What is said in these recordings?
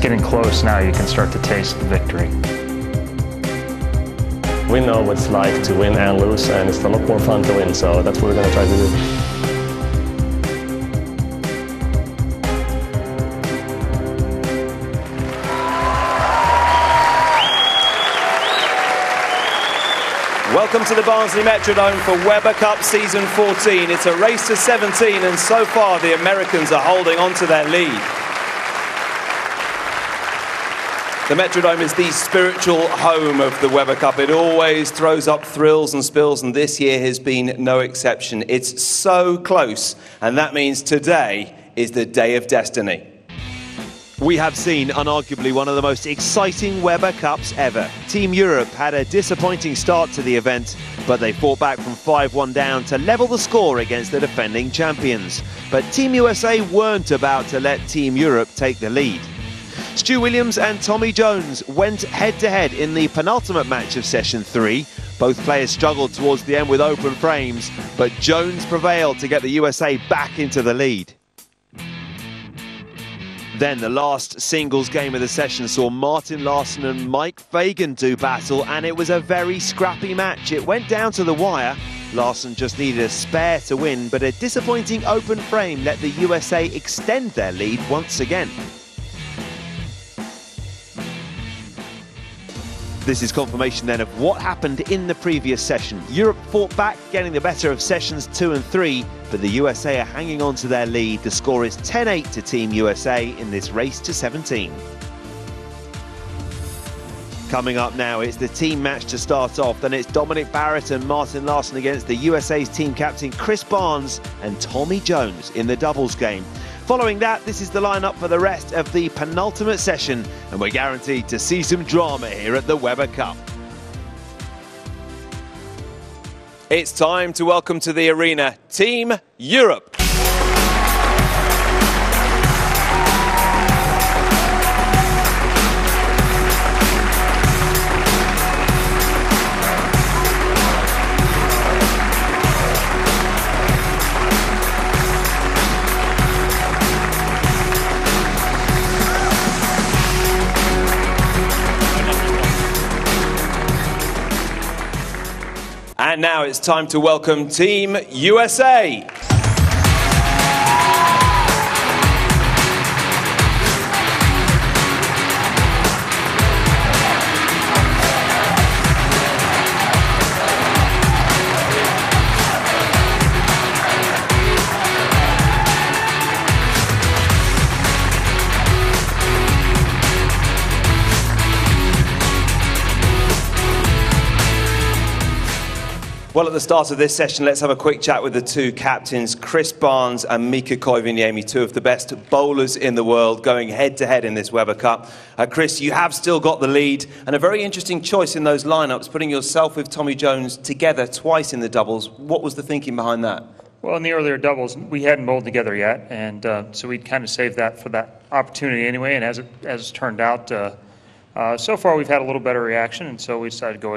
getting close now. You can start to taste victory. We know what it's like to win and lose, and it's a lot more fun to win, so that's what we're going to try to do. Welcome to the Barnsley Metrodome for Weber Cup Season 14. It's a race to 17, and so far the Americans are holding on to their lead. The Metrodome is the spiritual home of the Weber Cup. It always throws up thrills and spills, and this year has been no exception. It's so close, and that means today is the day of destiny. We have seen unarguably one of the most exciting Weber Cups ever. Team Europe had a disappointing start to the event, but they fought back from 5-1 down to level the score against the defending champions. But Team USA weren't about to let Team Europe take the lead. Stu Williams and Tommy Jones went head-to-head in the penultimate match of Session 3. Both players struggled towards the end with open frames, but Jones prevailed to get the USA back into the lead. Then the last singles game of the session saw Martin Larsson and Mike Fagan do battle, and it was a very scrappy match. It went down to the wire. Larsson just needed a spare to win, but a disappointing open frame let the USA extend their lead once again. This is confirmation then of what happened in the previous session. Europe fought back, getting the better of sessions 2 and 3, but the USA are hanging on to their lead. The score is 10-8 to Team USA in this race to 17. Coming up now, it's the team match to start off. Then it's Dominic Barrett and Martin Larsson against the USA's team captain Chris Barnes and Tommy Jones in the doubles game. Following that, this is the lineup for the rest of the penultimate session, and we're guaranteed to see some drama here at the Weber Cup. It's time to welcome to the arena Team Europe. And now it's time to welcome Team USA. Well, at the start of this session, let's have a quick chat with the two captains, Chris Barnes and Mika Koivuniemi, two of the best bowlers in the world, going head-to-head in this Weber Cup. Chris, you have still got the lead, and a very interesting choice in those lineups, putting yourself with Tommy Jones together twice in the doubles. What was the thinking behind that? Well, in the earlier doubles, we hadn't bowled together yet, and so we'd kind of saved that for that opportunity anyway, and as it turned out, so far we've had a little better reaction, and so we decided to go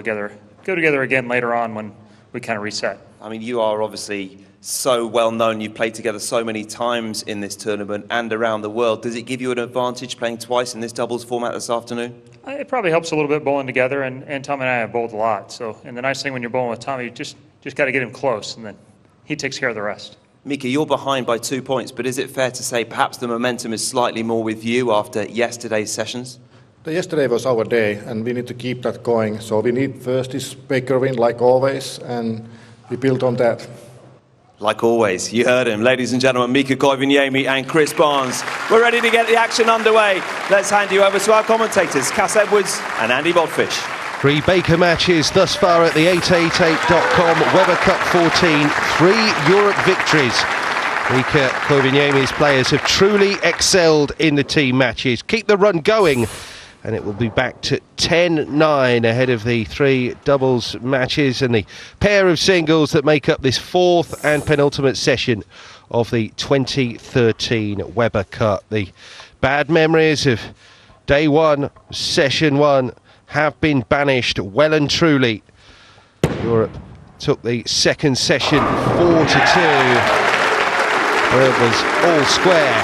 together again later on when we kind of reset. I mean, you are obviously so well known. You've played together so many times in this tournament and around the world. Does it give you an advantage playing twice in this doubles format this afternoon? It probably helps a little bit bowling together, and Tommy and I have bowled a lot. So, and the nice thing when you're bowling with Tommy, you just got to get him close, and then he takes care of the rest. Mika, you're behind by 2 points, but is it fair to say perhaps the momentum is slightly more with you after yesterday's sessions? Yesterday was our day, and we need to keep that going. So we need first this Baker win, like always, and we build on that. Like always, you heard him. Ladies and gentlemen, Mika Koivuniemi and Chris Barnes. We're ready to get the action underway. Let's hand you over to our commentators, Cass Edwards and Andy Bodfish. 3 Baker matches thus far at the 888.com Weber Cup 14. 3 Europe victories. Mika Koivuniemi's players have truly excelled in the team matches. Keep the run going, and it will be back to 10-9 ahead of the 3 doubles matches and the pair of singles that make up this 4th and penultimate session of the 2013 Weber Cup. The bad memories of day 1, session 1, have been banished well and truly. Europe took the second session 4-2. Where it was all square,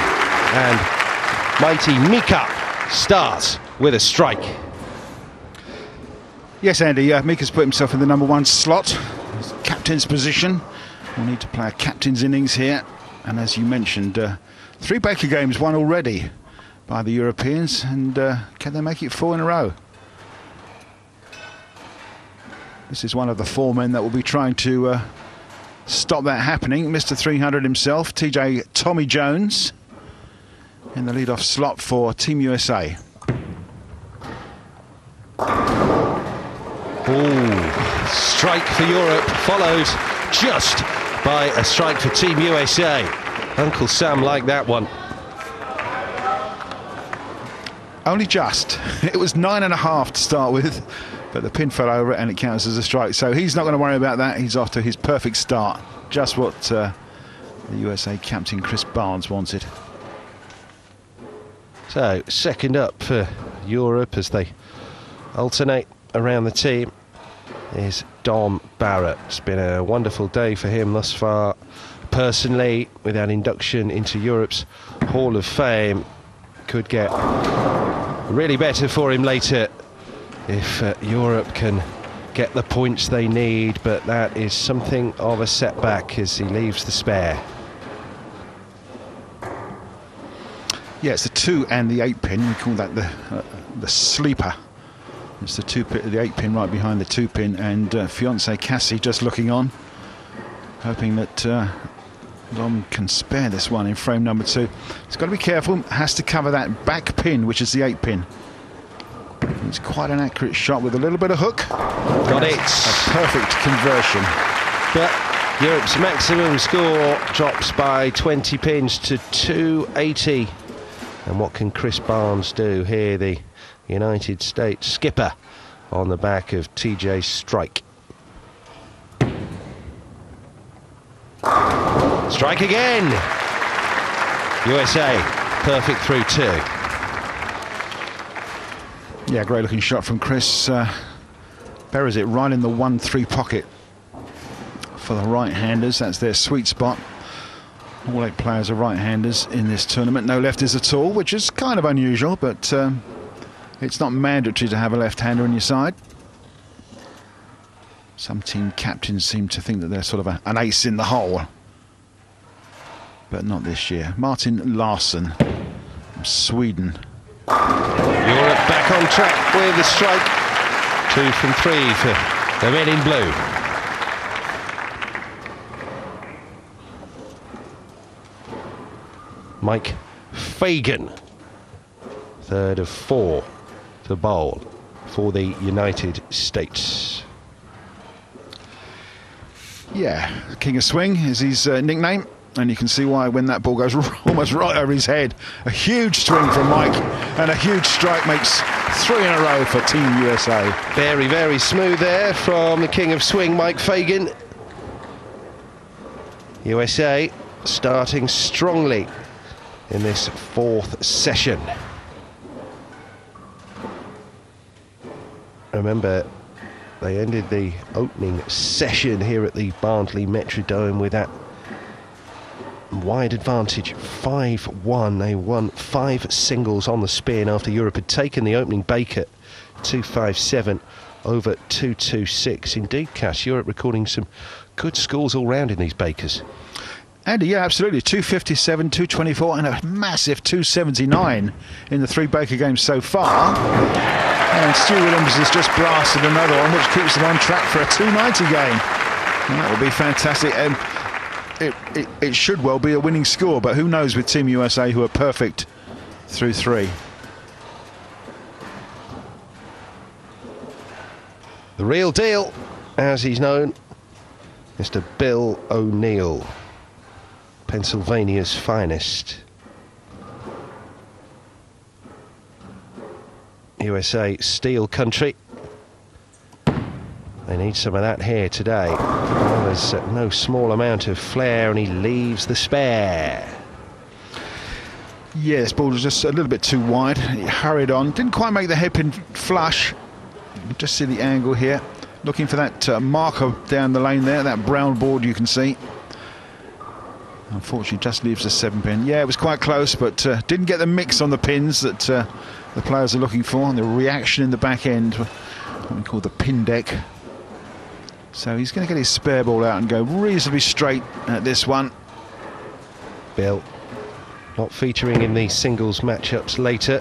and mighty Mika starts with a strike. Yes, Andy, Mika's put himself in the #1 slot. His captain's position. We'll need to play a captain's innings here. And as you mentioned, 3 Baker games won already by the Europeans. And can they make it 4 in a row? This is one of the 4 men that will be trying to stop that happening. Mr. 300 himself, TJ Tommy Jones, in the lead-off slot for Team USA. Ooh, strike for Europe, followed just by a strike for Team USA. Uncle Sam liked that one. Only just. It was 9.5 to start with, but the pin fell over it and it counts as a strike. So he's not going to worry about that. He's off to his perfect start. Just what the USA captain Chris Barnes wanted. So, second up for Europe as they alternate around the team is Dom Barrett. It's been a wonderful day for him thus far. Personally, with that induction into Europe's Hall of Fame, could get really better for him later if Europe can get the points they need, but that is something of a setback as he leaves the spare. Yeah, it's the 2 and the 8 pin. We call that the sleeper. It's the 2 pin, the 8 pin right behind the 2 pin, and fiance Cassie just looking on, hoping that Dom can spare this one in frame number 2. He's got to be careful. Has to cover that back pin, which is the 8 pin. It's quite an accurate shot with a little bit of hook. Got it. A perfect conversion. But Europe's maximum score drops by 20 pins to 280. And what can Chris Barnes do here, the United States skipper, on the back of TJ's strike? Strike again! USA, perfect through 2. Yeah, great looking shot from Chris. Buries it right in the 1-3 pocket for the right-handers. That's their sweet spot. All 8 players are right-handers in this tournament. No lefties at all, which is kind of unusual, but it's not mandatory to have a left-hander on your side. Some team captains seem to think that they're sort of an ace in the hole, but not this year. Martin Larsson from Sweden. Europe back on track with the strike. 2 from 3 for the men in blue. Mike Fagan, 3rd of 4 to bowl for the United States. Yeah, King of Swing is his nickname, and you can see why when that ball goes almost right over his head. A huge swing from Mike, and a huge strike makes 3 in a row for Team USA. Very, very smooth there from the King of Swing, Mike Fagan. USA starting strongly in this 4th session. Remember, they ended the opening session here at the Barnsley Metrodome with that wide advantage, 5-1. They won 5 singles on the spin after Europe had taken the opening Baker 257 over 226. Indeed, Cass, Europe recording some good scores all round in these Bakers. Andy, yeah, absolutely. 257, 224 and a massive 279 in the 3 Baker games so far. And Stu Williams has just blasted another one, which keeps them on track for a 290 game. And that will be fantastic. It should well be a winning score, but who knows with Team USA, who are perfect through 3. The real deal, as he's known, Mr. Bill O'Neill, Pennsylvania's finest. USA steel country. They need some of that here today. Well, there's no small amount of flair, and he leaves the spare. Yeah, this ball was just a little bit too wide. He hurried on, didn't quite make the hairpin flush. Just see the angle here. Looking for that marker down the lane there, that brown board you can see. Unfortunately, just leaves the 7 pin. Yeah, it was quite close, but didn't get the mix on the pins that the players are looking for, and the reaction in the back end, what we call the pin deck. So he's going to get his spare ball out and go reasonably straight at this one. Bill not featuring in the singles matchups later.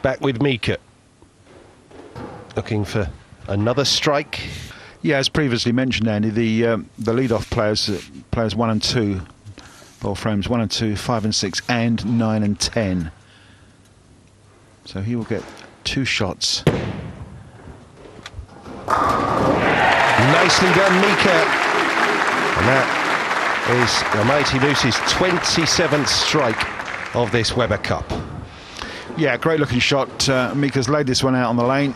Back with Mika, looking for another strike. Yeah, as previously mentioned, Andy, the lead-off players, players 1 and 2, ball frames 1 and 2, 5 and 6, and 9 and 10. So he will get 2 shots. Nicely done, Mika. And that is the Mighty Moose's 27th strike of this Weber Cup. Yeah, great looking shot. Mika's laid this one out on the lane.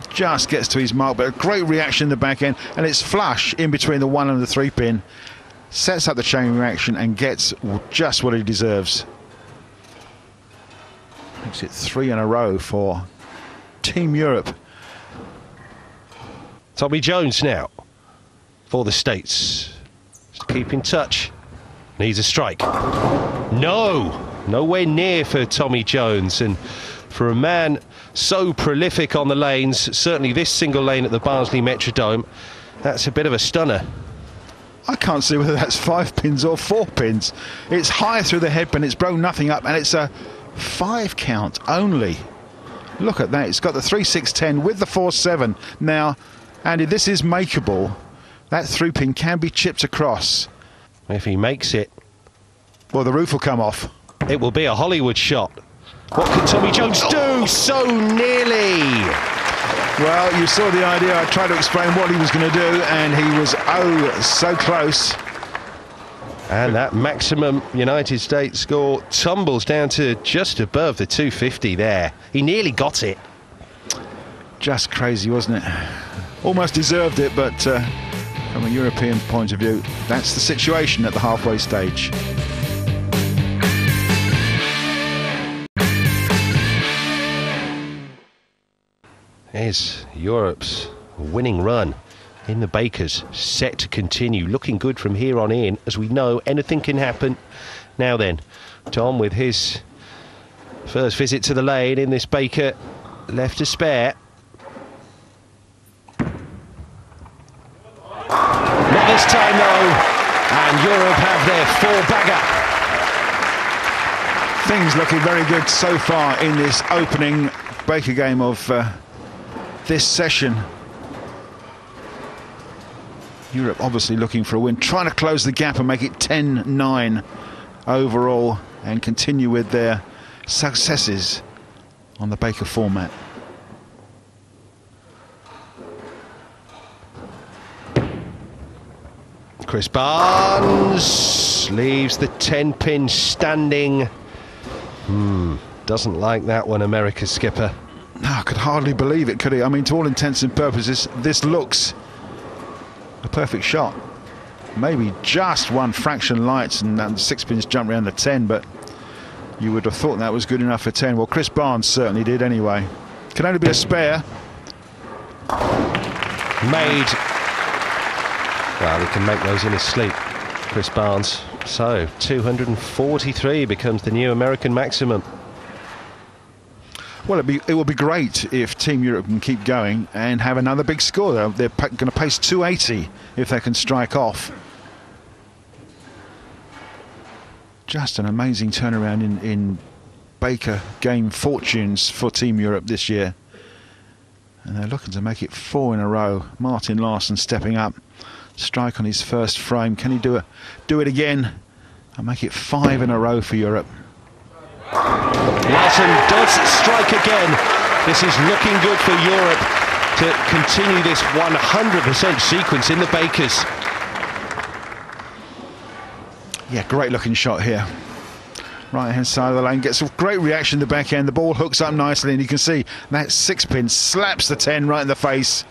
Just gets to his mark, but a great reaction in the back end, and it's flush in between the 1 and the 3 pin. Sets up the chain reaction and gets just what he deserves. Makes it 3 in a row for Team Europe. Tommy Jones now for the States. Just keep in touch. Needs a strike. No! Nowhere near for Tommy Jones, and for a man so prolific on the lanes, certainly this single lane at the Barnsley Metrodome, that's a bit of a stunner. I can't see whether that's 5 pins or 4 pins. It's high through the headpin, it's blown nothing up, and it's a 5 count only. Look at that, it's got the 3-6-10 with the 4-7. Now, Andy, this is makeable. That 3 pin can be chipped across. If he makes it, well, the roof will come off. It will be a Hollywood shot. What can Tommy Jones do? So nearly. Well, you saw the idea. I tried to explain what he was going to do, and he was so close. And that maximum United States score tumbles down to just above the 250 there. He nearly got it. Just crazy, wasn't it? Almost deserved it, but from a European point of view, that's the situation at the halfway stage. Is Europe's winning run in the Bakers set to continue, looking good from here on in. As we know, anything can happen. Now then, Tom with his first visit to the lane in this Baker, left to spare. Not this time though, and Europe have their 4-bagger. Things looking very good so far in this opening Baker game of this session. Europe obviously looking for a win, trying to close the gap and make it 10-9 overall and continue with their successes on the Baker format. Chris Barnes leaves the 10-pin standing. Doesn't like that one, America's skipper. No, I could hardly believe it, could he? I mean, to all intents and purposes, this looks a perfect shot. Maybe just one fraction lights and the 6 pins jump around the 10, but you would have thought that was good enough for 10. Well, Chris Barnes certainly did anyway. Can only be a spare. Made. Well, he can make those in his sleep, Chris Barnes. So, 243 becomes the new American maximum. Well, it will be great if Team Europe can keep going and have another big score. They're going to pace 280 if they can strike off. Just an amazing turnaround in Baker game fortunes for Team Europe this year. And they're looking to make it 4 in a row. Martin Larsson stepping up. Strike on his first frame. Can he do it again and make it 5 in a row for Europe? Larsson does strike again. This is looking good for Europe to continue this 100% sequence in the Bakers. Yeah, great looking shot here. Right hand side of the lane, gets a great reaction in the back end. The ball hooks up nicely, and you can see that 6 pin slaps the 10 right in the face.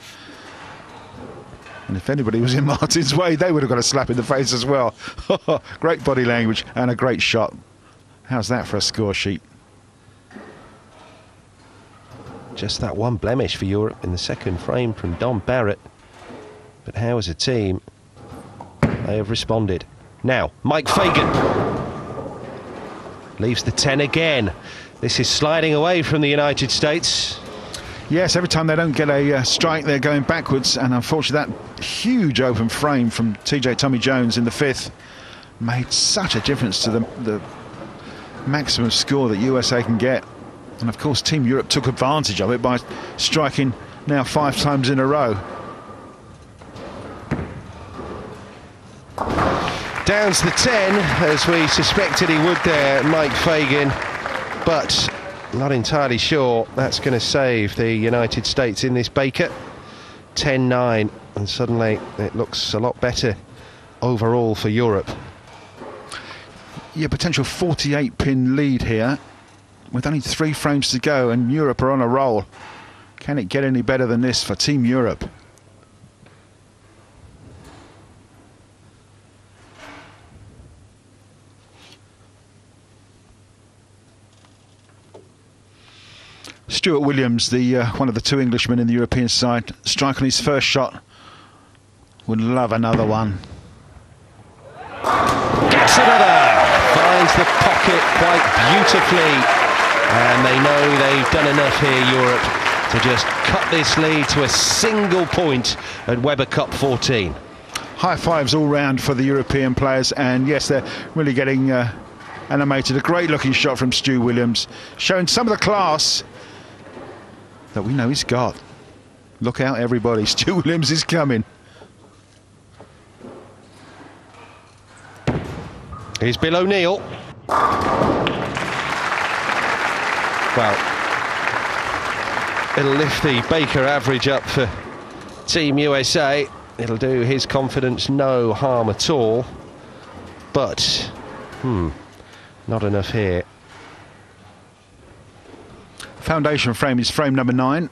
And if anybody was in Martin's way, they would have got a slap in the face as well. Great body language and a great shot. How's that for a score sheet? Just that one blemish for Europe in the second frame from Don Barrett. But how as a team they have responded. Now, Mike Fagan leaves the 10 again. This is sliding away from the United States. Yes, every time they don't get a strike, they're going backwards, and unfortunately that huge open frame from TJ Tommy Jones in the 5th made such a difference to the maximum score that USA can get. And of course Team Europe took advantage of it by striking now 5 times in a row. Downs the 10, as we suspected he would there, Mike Fagan, but not entirely sure that's going to save the United States in this Baker. 10-9, and suddenly it looks a lot better overall for Europe. Yeah, potential 48-pin lead here, with only 3 frames to go, and Europe are on a roll. Can it get any better than this for Team Europe? Stuart Williams, the one of the 2 Englishmen in the European side, striking his first shot. Would love another one. Gets another! Finds the pocket quite beautifully. And they know they've done enough here, Europe, to just cut this lead to a single point at Weber Cup 14. High fives all round for the European players, and yes, they're really getting animated. A great looking shot from Stu Williams, showing some of the class that we know he's got. Look out, everybody, Stu Williams is coming. Here's Bill O'Neill. Well, it'll lift the Baker average up for Team USA. It'll do his confidence no harm at all. But, not enough here. Foundation frame is frame number 9.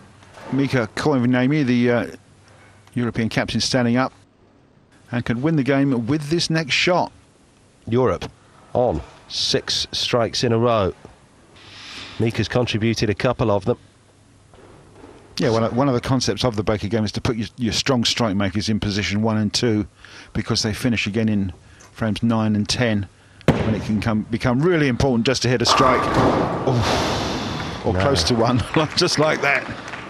Mika Koivuniemi, the European captain, standing up and can win the game with this next shot. Europe on 6 strikes in a row. Mika's contributed a couple of them. Yeah, one of the concepts of the Baker game is to put your strong strike makers in position 1 and 2, because they finish again in frames 9 and 10, when it can become really important just to hit a strike. Or close to one, just like that.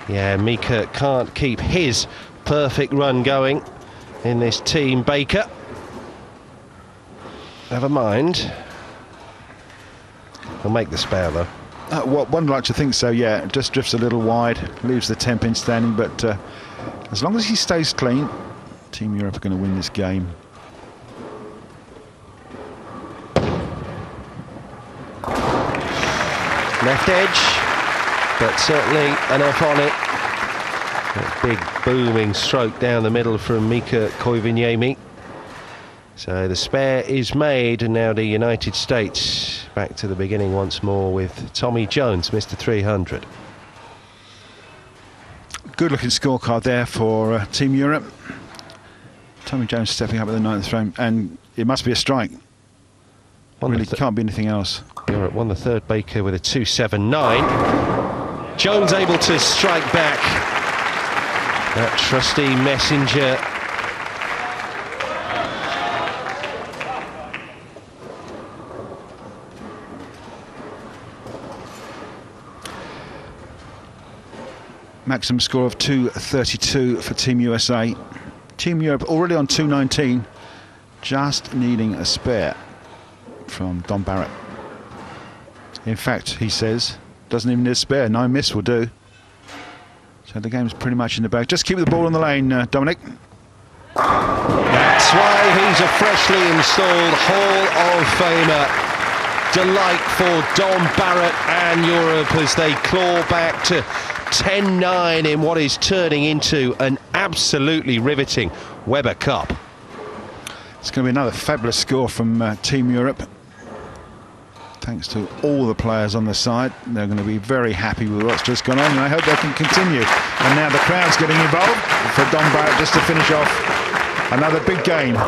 Yeah, Mika can't keep his perfect run going in this Team Baker. Never mind. He'll make the spare, though. One would like to think so, yeah. It just drifts a little wide, leaves the 10-pin standing, but as long as he stays clean, Team Europe are going to win this game. Left edge, but certainly enough on it. That big booming stroke down the middle from Mika Koivuniemi. So the spare is made, and now the United States back to the beginning once more with Tommy Jones, Mr. 300. Good looking scorecard there for Team Europe. Tommy Jones stepping up at the 9th frame, and it must be a strike. Really can't be anything else. Europe won the 3rd Baker with a 2.79. Jones able to strike back. That trusty messenger. Maximum score of 2.32 for Team USA. Team Europe already on 2.19, just needing a spare from Don Barrett. In fact, he says, doesn't even need a spare, 9 miss will do. So the game's pretty much in the bag. Just keep the ball on the lane, Dominic. That's why he's a freshly installed Hall of Famer. Delight for Don Barrett and Europe as they claw back to 10-9 in what is turning into an absolutely riveting Weber Cup. It's going to be another fabulous score from Team Europe. Thanks to all the players on the side. They're going to be very happy with what's just gone on, and I hope they can continue. And now the crowd's getting involved for Don Barrett just to finish off another big game. Oh,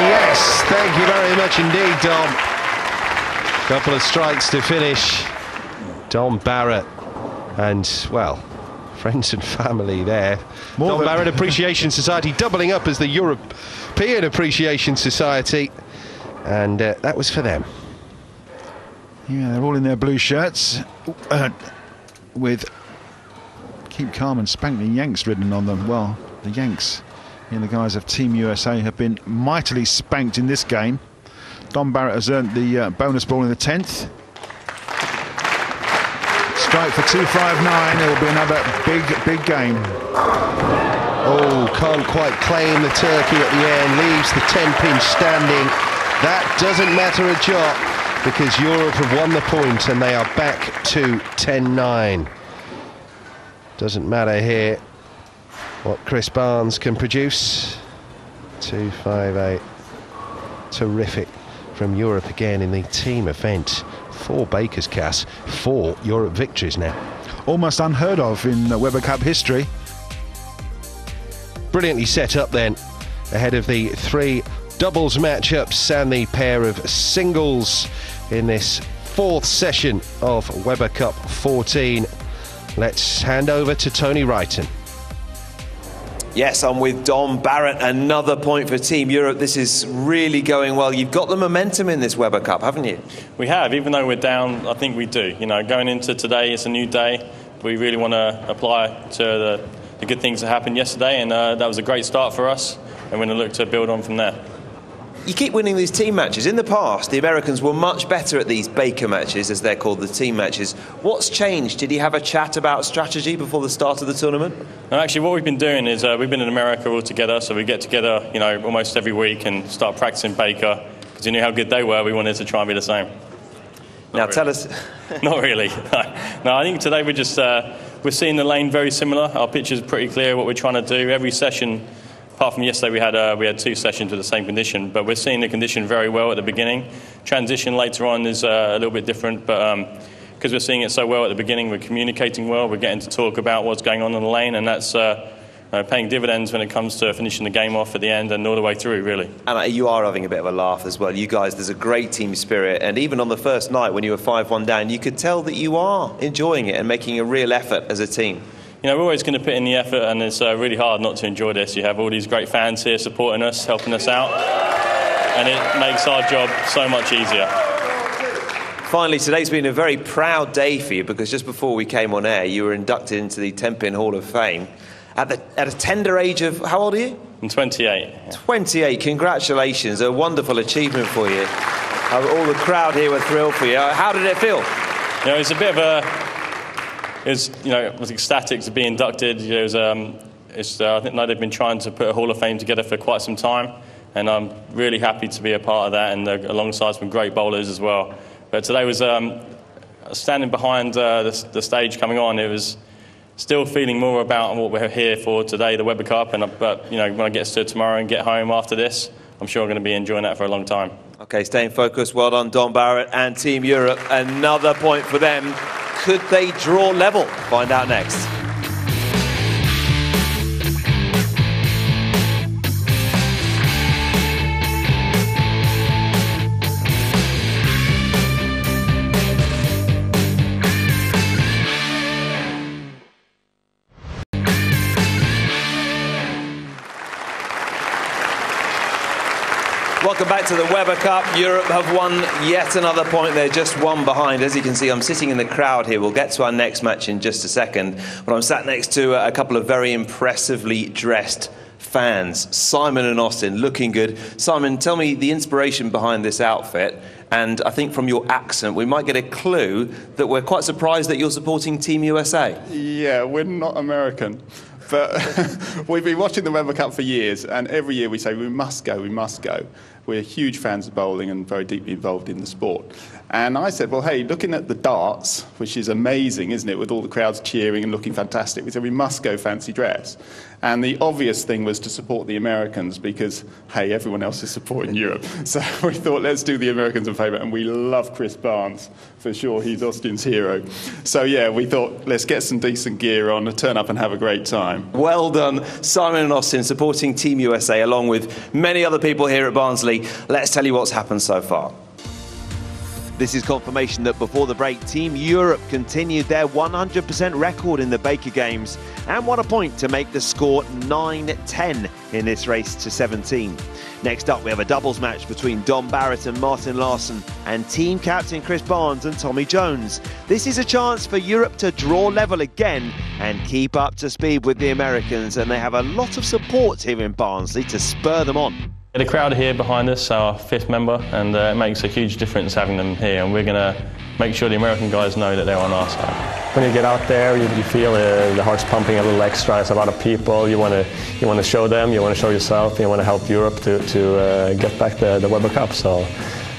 yes. Thank you very much indeed, Dom. Couple of strikes to finish. Don Barrett. And, well, friends and family there. More Don than- Barrett Appreciation Society doubling up as the European Appreciation Society, and that was for them. Yeah, they're all in their blue shirts with Keep Calm and Spank the Yanks written on them. Well, the Yanks, the guys of Team USA, have been mightily spanked in this game. Don Barrett has earned the bonus ball in the 10th. Strike for 259. It will be another big game. Oh, can't quite claim the turkey at the end, leaves the 10-pin standing. That doesn't matter a jot, because Europe have won the point and they are back to 10-9. Doesn't matter here what Chris Barnes can produce. 258. Terrific from Europe again in the team event. 4 Baker's Cass, 4 Europe victories now. Almost unheard of in Weber Cup history. Brilliantly set up then, ahead of the 3 doubles matchups and the pair of singles in this 4th session of Weber Cup 14. Let's hand over to Tony Wrighton. Yes, I'm with Don Barrett. Another point for Team Europe. This is really going well. You've got the momentum in this Weber Cup, haven't you? We have, even though we're down, I think we do. You know, going into today, it's a new day. We really want to apply to the good things that happened yesterday, and that was a great start for us, and we're going to look to build on from there. You keep winning these team matches. In the past, the Americans were much better at these Baker matches, as they're called, the team matches. What's changed? Did you have a chat about strategy before the start of the tournament? No, actually, what we've been doing is we've been in America all together, so we get together, you know, almost every week and start practicing Baker, because you knew how good they were. We wanted to try and be the same. Now, tell us... Not really. No, I think today we're just we're seeing the lane very similar. Our pitch is pretty clear what we're trying to do. Every session, apart from yesterday, we had 2 sessions with the same condition, but we're seeing the condition very well at the beginning. Transition later on is a little bit different, but because we're seeing it so well at the beginning, we're communicating well, we're getting to talk about what's going on in the lane, and that's paying dividends when it comes to finishing the game off at the end and all the way through, really. And you are having a bit of a laugh as well. You guys, there's a great team spirit, and even on the first night when you were 5-1 down, you could tell that you are enjoying it and making a real effort as a team. You know, we're always going to put in the effort, and it's really hard not to enjoy this. You have all these great fans here supporting us, helping us out, and it makes our job so much easier. Finally, today's been a very proud day for you, because just before we came on air, you were inducted into the 10-pin Hall of Fame at a tender age of, how old are you? I'm 28. Yeah. 28, congratulations, a wonderful achievement for you. All the crowd here were thrilled for you. How did it feel? You know, it's a bit of it was ecstatic to be inducted. It was, I think they've been trying to put a Hall of Fame together for quite some time, and I'm really happy to be a part of that, and alongside some great bowlers as well. But today was standing behind the stage coming on. It was still feeling more about what we're here for today, the Weber Cup. But you know, when I get to tomorrow and get home after this, I'm sure I'm going to be enjoying that for a long time. Okay, staying focused. Well done, Don Barrett and Team Europe. Another point for them. Could they draw level? Find out next. Welcome back to the Weber Cup. Europe have won yet another point. They're just one behind. As you can see, I'm sitting in the crowd here. We'll get to our next match in just a second. But I'm sat next to a couple of very impressively dressed fans. Simon and Austin, looking good. Simon, tell me the inspiration behind this outfit. And I think from your accent, we might get a clue that we're quite surprised that you're supporting Team USA. Yeah, we're not American. But we've been watching the Weber Cup for years, and every year we say, we must go, we must go. We're huge fans of bowling and very deeply involved in the sport. And I said, well, hey, looking at the darts, which is amazing, isn't it, with all the crowds cheering and looking fantastic, we said, we must go fancy dress. And the obvious thing was to support the Americans because, hey, everyone else is supporting Europe. So we thought, let's do the Americans a favour, and we love Chris Barnes, for sure. He's Austin's hero. So, yeah, we thought, let's get some decent gear on, turn up and have a great time. Well done, Simon and Austin, supporting Team USA, along with many other people here at Barnsley. Let's tell you what's happened so far. This is confirmation that before the break, Team Europe continued their 100% record in the Baker Games and won a point to make the score 9-10 in this race to 17. Next up, we have a doubles match between Dom Barrett and Martin Larsson and team captain Chris Barnes and Tommy Jones. This is a chance for Europe to draw level again and keep up to speed with the Americans, and they have a lot of support here in Barnsley to spur them on. The crowd here behind us, our fifth member, and it makes a huge difference having them here, and we're going to make sure the American guys know that they're on our side. When you get out there, you feel the heart's pumping a little extra. It's a lot of people. You want to show them, you want to show yourself, you want to help Europe to get back the Weber Cup. So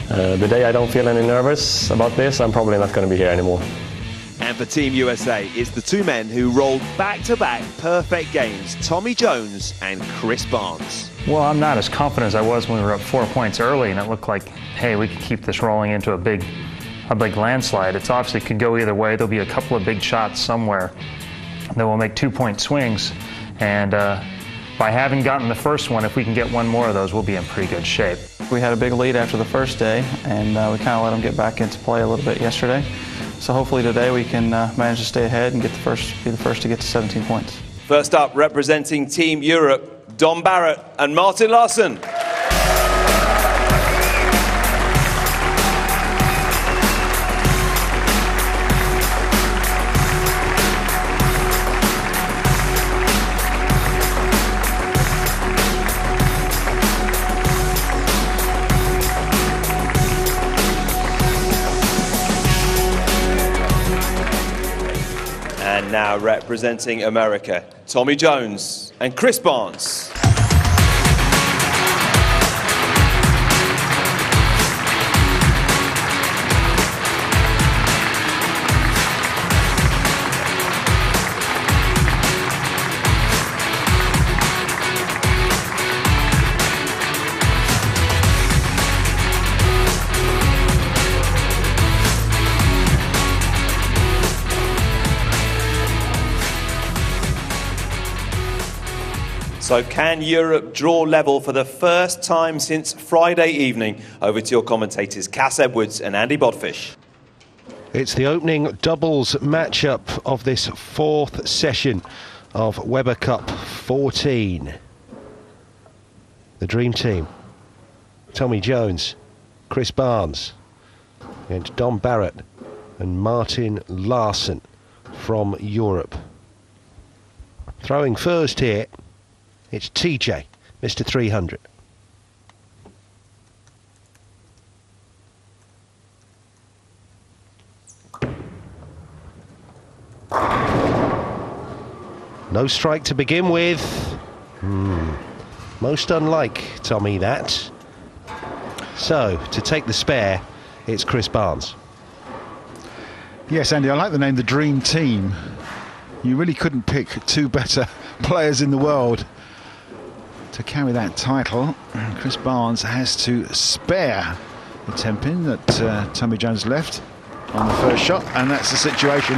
the day I don't feel any nervous about this, I'm probably not going to be here anymore. And for Team USA, it's the two men who rolled back-to-back perfect games, Tommy Jones and Chris Barnes. Well, I'm not as confident as I was when we were up 4 points early, and it looked like, hey, we could keep this rolling into a big landslide. It's obviously could go either way. There'll be a couple of big shots somewhere that will make 2-point swings, and by having gotten the first one, if we can get one more of those, we'll be in pretty good shape. We had a big lead after the first day, and we kind of let them get back into play a little bit yesterday. So hopefully today we can manage to stay ahead and be the first to get to 17 points. First up, representing Team Europe, Dom Barrett and Martin Larsson. And now representing America, Tommy Jones and Chris Barnes. So can Europe draw level for the first time since Friday evening? Over to your commentators, Cass Edwards and Andy Bodfish. It's the opening doubles matchup of this fourth session of Weber Cup 14. The Dream Team, Tommy Jones, Chris Barnes, against Dom Barrett and Martin Larsson from Europe. Throwing first here, it's TJ, Mr. 300. No strike to begin with. Most unlike Tommy, that. So, to take the spare, it's Chris Barnes. Yes, Andy, I like the name The Dream Team. You really couldn't pick two better players in the world to carry that title. Chris Barnes has to spare the 10-pin that Tommy Jones left on the first shot, and that's the situation.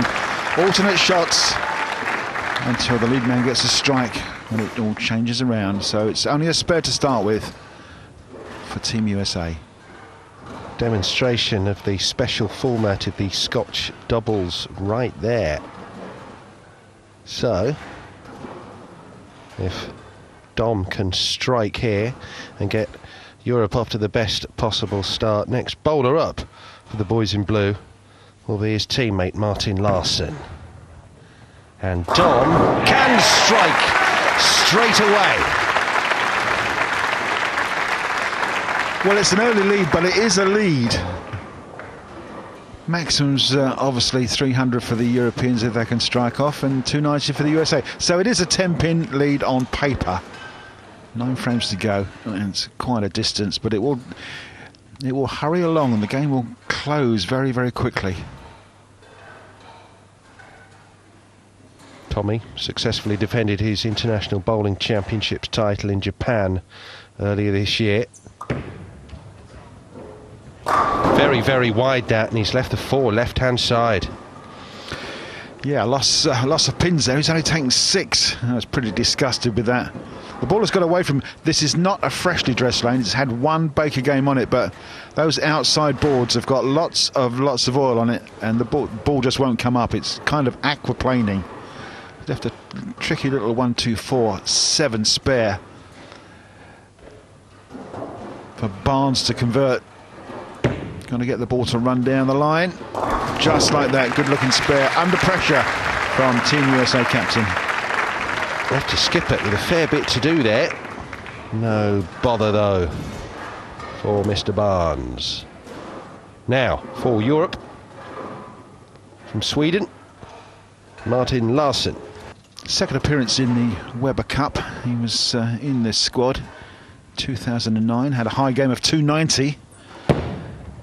Alternate shots until the lead man gets a strike and it all changes around. So it's only a spare to start with for Team USA. Demonstration of the special format of the Scotch doubles right there. So, if Dom can strike here and get Europe off to the best possible start, next bowler up for the boys in blue will be his teammate Martin Larsson. And Dom can strike straight away. Well, it's an early lead, but it is a lead. Maximum's obviously 300 for the Europeans if they can strike off, and 290 for the USA. So it is a 10-pin lead on paper. 9 frames to go, and it's quite a distance, but it will hurry along and the game will close very, very quickly. Tommy successfully defended his International Bowling Championships title in Japan earlier this year. Very, very wide that, and he's left the 4 left-hand side. Yeah, loss of pins there. He's only taken 6. I was pretty disgusted with that. The ball has got away from. This is not a freshly dressed lane. It's had one Baker game on it, but those outside boards have got lots of oil on it, and the ball just won't come up. It's kind of aquaplaning. Left a tricky little 1, 2, 4, 7 spare for Barnes to convert. Going to get the ball to run down the line. Just like that, good looking spare under pressure from Team USA captain. They have to skip it with a fair bit to do there. No bother though for Mr. Barnes. Now for Europe, from Sweden, Martin Larsson. Second appearance in the Weber Cup. He was in this squad 2009, had a high game of 290.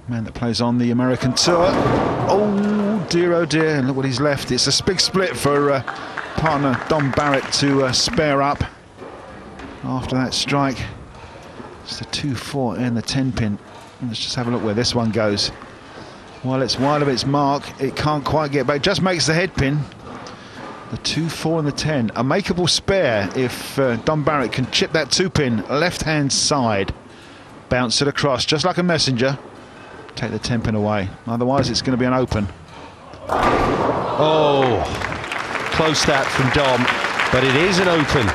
Man that plays on the American tour. Oh dear, and look what he's left. It's a big split for partner Dom Barrett to spare up after that strike. It's the 2-4 and the 10 pin. Let's just have a look where this one goes. Well, it's wide of its mark. It can't quite get back. Just makes the head pin. The 2-4 and the 10. A makeable spare if Dom Barrett can chip that 2-pin left-hand side. Bounce it across just like a messenger. Take the 10-pin away. Otherwise, it's going to be an open. Oh, close that from Dom, but it is an open.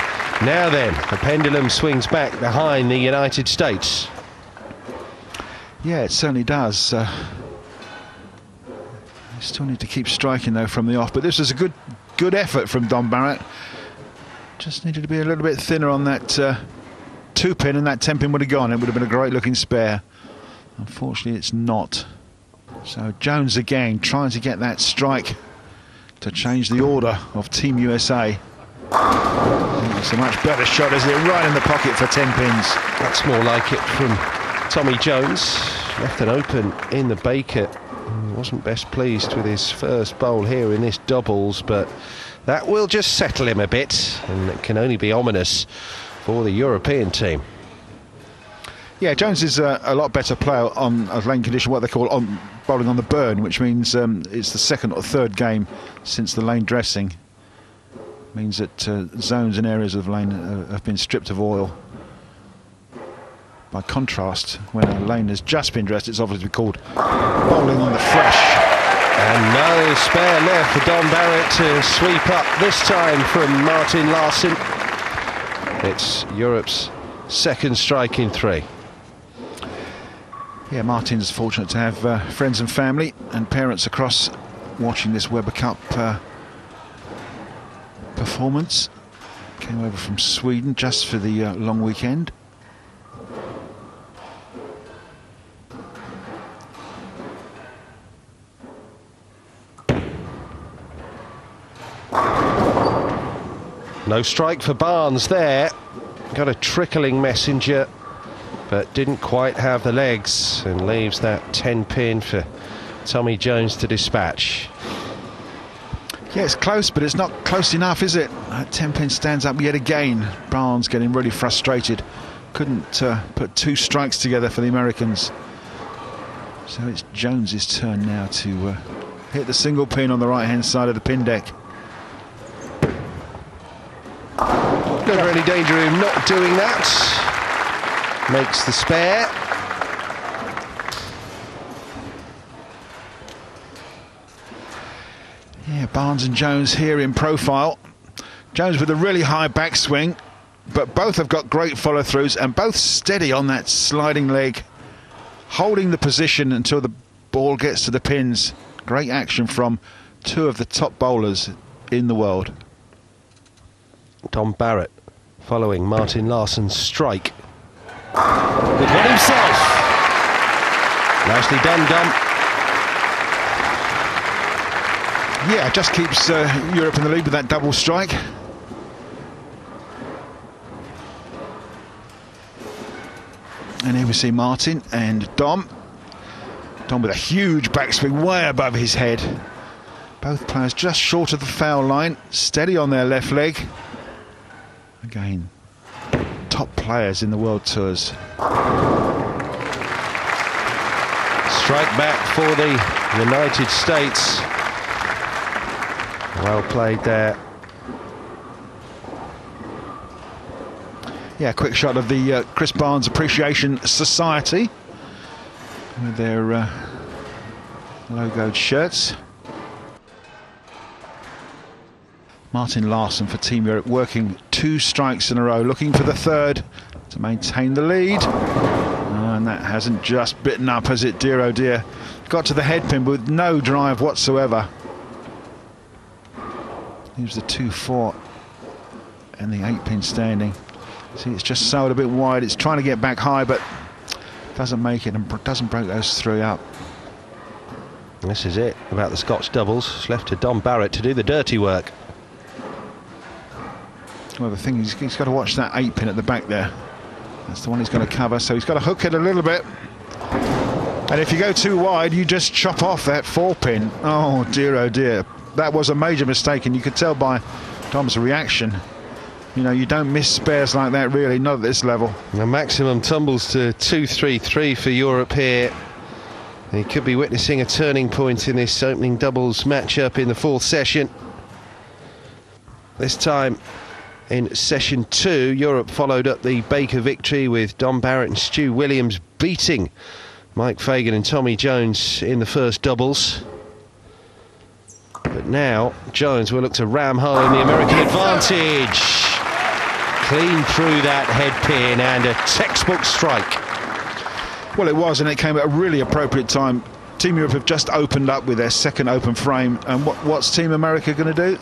Now then, the pendulum swings back behind the United States. Yeah, it certainly does. You still need to keep striking, though, from the off. But this was a good effort from Dom Barrett. Just needed to be a little bit thinner on that 2-pin, and that 10-pin would have gone. It would have been a great-looking spare. Unfortunately, it's not. So Jones again trying to get that strike to change the order of Team USA. It's a much better shot, isn't it? Right in the pocket for 10 pins. That's more like it from Tommy Jones. Left an open in the Baker. Wasn't best pleased with his first bowl here in this doubles, but that will just settle him a bit, and it can only be ominous for the European team. Yeah, Jones is a lot better player on a lane condition, what they call on bowling on the burn, which means it's the second or third game since the lane dressing. Means that zones and areas of lane have been stripped of oil. By contrast, when a lane has just been dressed, it's obviously called bowling on the fresh. And no spare left for Dom Barrett to sweep up, this time from Martin Larsson. It's Europe's second strike in 3. Yeah, Martin's fortunate to have friends and family and parents across watching this Weber Cup performance. Came over from Sweden just for the long weekend. No strike for Barnes there. Got a trickling messenger, but didn't quite have the legs, and leaves that 10-pin for Tommy Jones to dispatch. Yeah, it's close, but it's not close enough, is it? That 10-pin stands up yet again. Barnes getting really frustrated. Couldn't put 2 strikes together for the Americans. So it's Jones's turn now to hit the single pin on the right-hand side of the pin deck. Never any danger of him not doing that. Makes the spare. Yeah, Barnes and Jones here in profile. Jones with a really high backswing, but both have got great follow-throughs and both steady on that sliding leg, holding the position until the ball gets to the pins. Great action from 2 of the top bowlers in the world. Dom Barrett following Martin Larsson's strike with one himself. Nicely done, Dom. Yeah, just keeps Europe in the lead with that double strike. And here we see Martin and Dom. Dom with a huge backswing way above his head. Both players just short of the foul line, steady on their left leg. Again, top players in the World Tours. Strike back for the United States. Well played there. Yeah, quick shot of the Chris Barnes Appreciation Society with their logoed shirts. Martin Larsson for Team Europe, working 2 strikes in a row, looking for the third to maintain the lead. And that hasn't just bitten up, has it, dear oh dear. Got to the headpin with no drive whatsoever. Leaves the 2-4 and the 8-pin standing. See, it's just sailed a bit wide. It's trying to get back high, but doesn't make it and doesn't break those 3 up. This is it about the Scotch doubles. It's left to Dom Barrett to do the dirty work. Well, the thing is, he's got to watch that 8-pin at the back there. That's the one he's going to cover, so he's got to hook it a little bit. And if you go too wide, you just chop off that 4-pin. Oh dear, oh dear. That was a major mistake, and you could tell by Dom's reaction. You know, you don't miss spares like that, really, not at this level. The maximum tumbles to 2-3-3 for Europe here. He could be witnessing a turning point in this opening doubles matchup in the 4th session. This time in session 2, Europe followed up the Baker victory with Dom Barrett and Stu Williams beating Mike Fagan and Tommy Jones in the first doubles. But now Jones will look to ram home the American advantage. Clean through that head pin and a textbook strike. Well, it was, and it came at a really appropriate time. Team Europe have just opened up with their second open frame, and what's Team America going to do?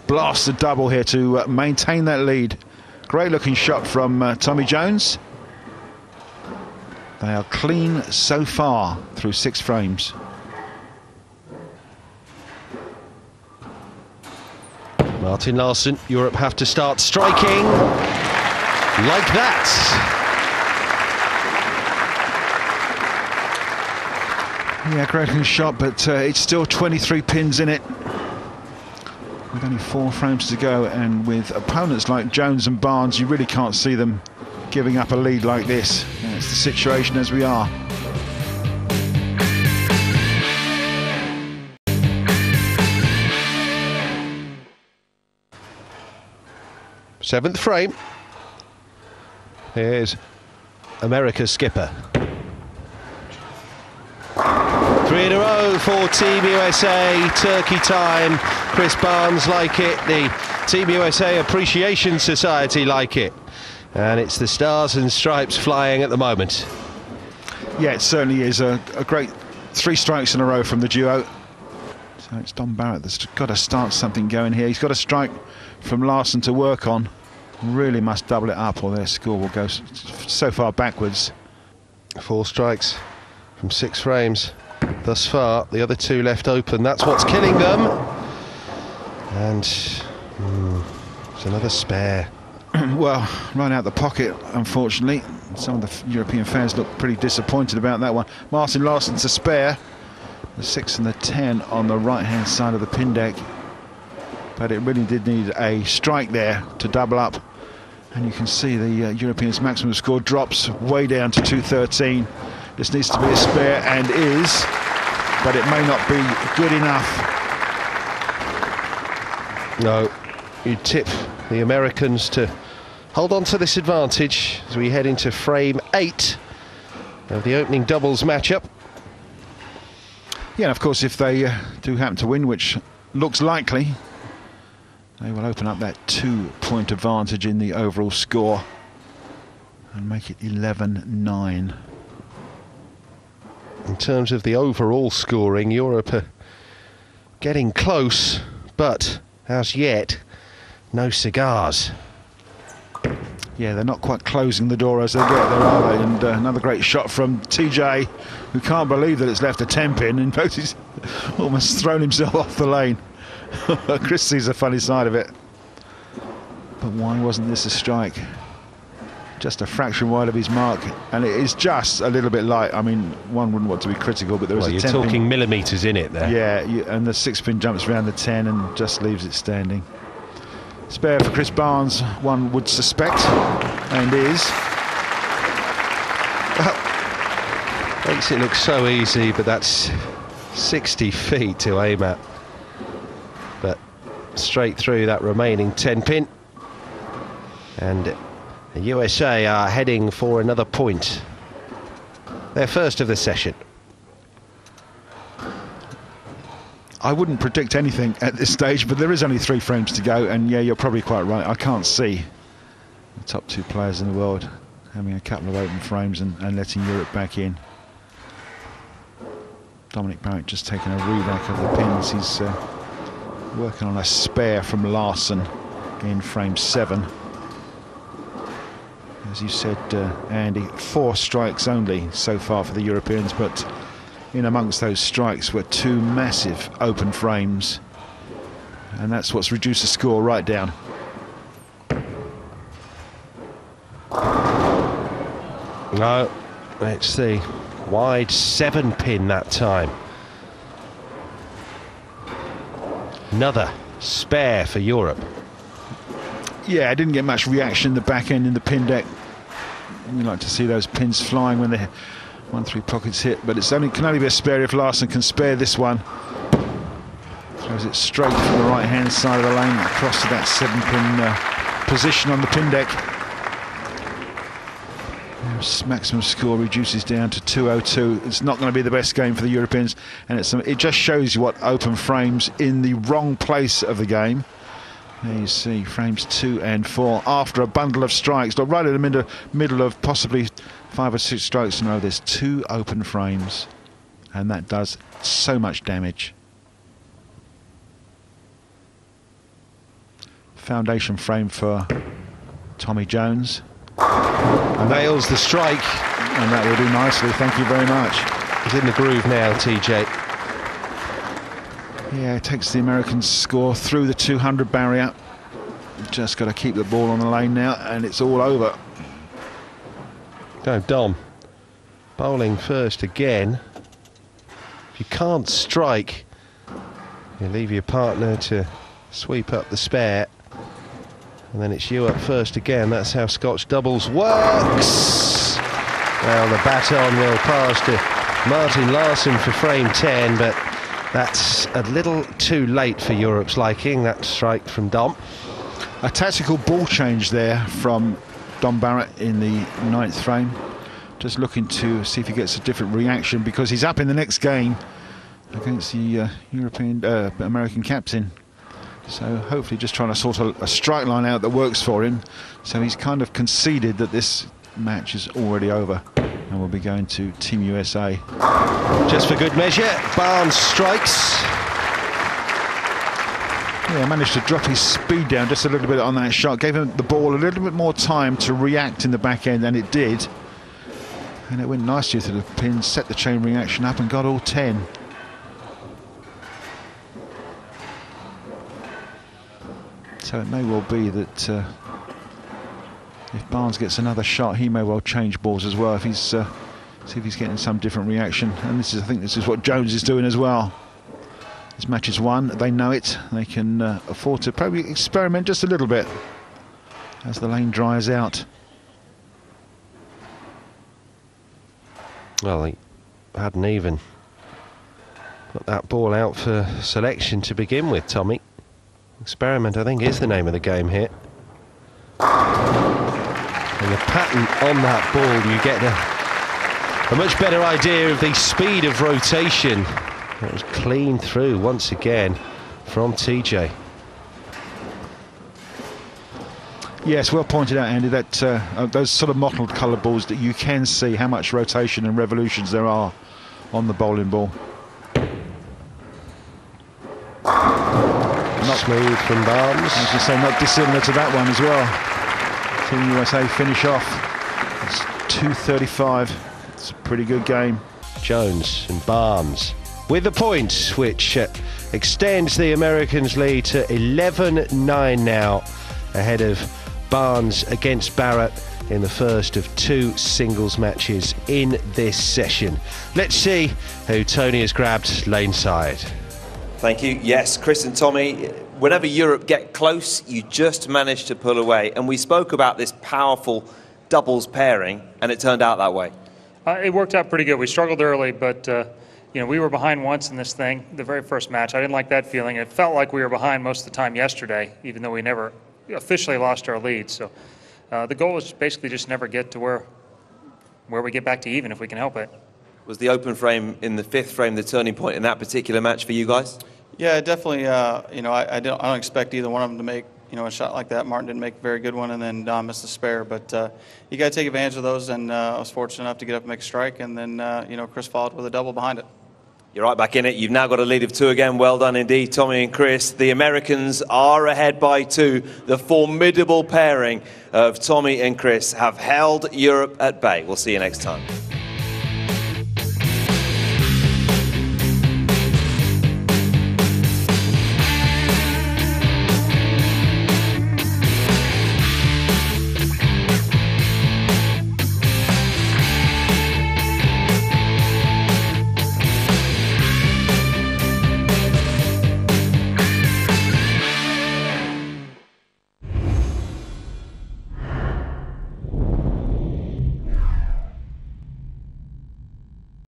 Blast the double here to maintain that lead. Great looking shot from Tommy Jones. They are clean so far through 6 frames. Martin Larsson, Europe have to start striking like that. Yeah, great looking shot, but it's still 23 pins in it. With only 4 frames to go, and with opponents like Jones and Barnes, you really can't see them giving up a lead like this. And it's the situation as we are. Seventh frame. Here's America's skipper. 3 in a row for Team USA. Turkey time. Chris Barnes like it. The Team USA Appreciation Society like it. And it's the stars and stripes flying at the moment. Yeah, it certainly is a great 3 strikes in a row from the duo. So it's Dom Barrett that's got to start something going here. He's got a strike from Larsson to work on. Really must double it up or their score will go so far backwards. 4 strikes from 6 frames thus far. The other 2 left open. That's what's killing them. And it's another spare. Well, right out the pocket, unfortunately. Some of the European fans look pretty disappointed about that one. Martin Larsson's a spare. The 6 and the 10 on the right-hand side of the pin deck. But it really did need a strike there to double up. And you can see the Europeans' maximum score drops way down to 213. This needs to be a spare, and is, but it may not be good enough. No, you tip the Americans to hold on to this advantage as we head into frame 8 of the opening doubles matchup. Yeah, and of course, if they do happen to win, which looks likely, they will open up that 2-point advantage in the overall score and make it 11-9. In terms of the overall scoring, Europe are getting close, but as yet, no cigars. Yeah, they're not quite closing the door as they get there, are they? And another great shot from TJ, who can't believe that it's left a 10-pin. In fact, he's almost thrown himself off the lane. Chris sees a funny side of it. But why wasn't this a strike? Just a fraction wide of his mark, and it is just a little bit light. I mean, one wouldn't want to be critical, but there is a 10-pin. You're talking millimetres in it there. Yeah, and the 6-pin jumps around the 10 and just leaves it standing. Spare for Chris Barnes, one would suspect, and is. Well, makes it look so easy, but that's 60 feet to aim at. But straight through that remaining 10-pin. And The USA are heading for another point. Their first of the session. I wouldn't predict anything at this stage, but there is only 3 frames to go, and yeah, you're probably quite right. I can't see the top 2 players in the world having a couple of open frames and letting Europe back in. Dominic Barrett just taking a reback of the pins. He's working on a spare from Larsen in frame 7. As you said, Andy, 4 strikes only so far for the Europeans, but in amongst those strikes were 2 massive open frames, and that's what's reduced the score right down. No, let's see. Wide 7 pin that time. Another spare for Europe. Yeah, I didn't get much reaction in the back end in the pin deck. You like to see those pins flying when the 1-3 pockets hit, but it's can only be a spare if Larsen can spare this one. Throws it straight from the right hand side of the lane across to that 7-pin position on the pin deck. Maximum score reduces down to 202. It's not going to be the best game for the Europeans, and it just shows you what open frames in the wrong place of the game. There you see frames 2 and 4 after a bundle of strikes, right in the middle of possibly 5 or 6 strikes in a row. There's 2 open frames, and that does so much damage. Foundation frame for Tommy Jones. And nails the strike. And that will do nicely, thank you very much. He's in the groove now, TJ. Yeah, it takes the Americans' score through the 200 barrier. Just got to keep the ball on the lane now, and it's all over. Go Dom. Bowling first again. If you can't strike, you leave your partner to sweep up the spare. And then it's you up first again. That's how Scotch doubles works. Well, the baton will pass to Martin Larsen for frame 10, but that's a little too late for Europe's liking, that strike from Dom. A tactical ball change there from Dom Barrett in the 9th frame. Just looking to see if he gets a different reaction, because he's up in the next game against the American captain. So hopefully just trying to sort a strike line out that works for him. So he's kind of conceded that this match is already over, and we'll be going to Team USA. Just for good measure, Barnes strikes. Yeah, managed to drop his speed down just a little bit on that shot. Gave him the ball a little bit more time to react in the back end, and it did. And it went nicely to the pin, set the chain reaction up and got all 10. So it may well be that if Barnes gets another shot, he may well change balls as well. If he's see if he's getting some different reaction. And I think this is what Jones is doing as well. This match is won. They know it. They can afford to probably experiment just a little bit as the lane dries out. Well, he hadn't even put that ball out for selection to begin with, Tommy. Experiment, I think, is the name of the game here. And the pattern on that ball, you get a much better idea of the speed of rotation. It was clean through once again from TJ. Yes, well pointed out, Andy, that those sort of mottled coloured balls, that you can see how much rotation and revolutions there are on the bowling ball. Not smooth from Barnes. As you say, not dissimilar to that one as well. Team USA finish off. It's 2:35. It's a pretty good game. Jones and Barnes with the point, which extends the Americans' lead to 11-9 now, ahead of Barnes against Barrett in the first of 2 singles matches in this session. Let's see who Tony has grabbed lane side. Thank you. Yes, Chris and Tommy, whenever Europe get close, you just manage to pull away. And we spoke about this powerful doubles pairing, and it turned out that way. It worked out pretty good. We struggled early, but you know, we were behind once in this thing, the very first match. I didn't like that feeling. It felt like we were behind most of the time yesterday, even though we never officially lost our lead. So the goal is basically just never get to where we get back to even if we can help it. Was the open frame in the 5th frame the turning point in that particular match for you guys? Yeah, definitely. You know, I don't expect either one of them to make, you know, a shot like that. Martin didn't make a very good one, and then Dom missed the spare. But you got to take advantage of those, and I was fortunate enough to get up and make a strike, and then you know, Chris followed with a double behind it. You're right back in it. You've now got a lead of 2 again. Well done indeed, Tommy and Chris. The Americans are ahead by 2. The formidable pairing of Tommy and Chris have held Europe at bay. We'll see you next time.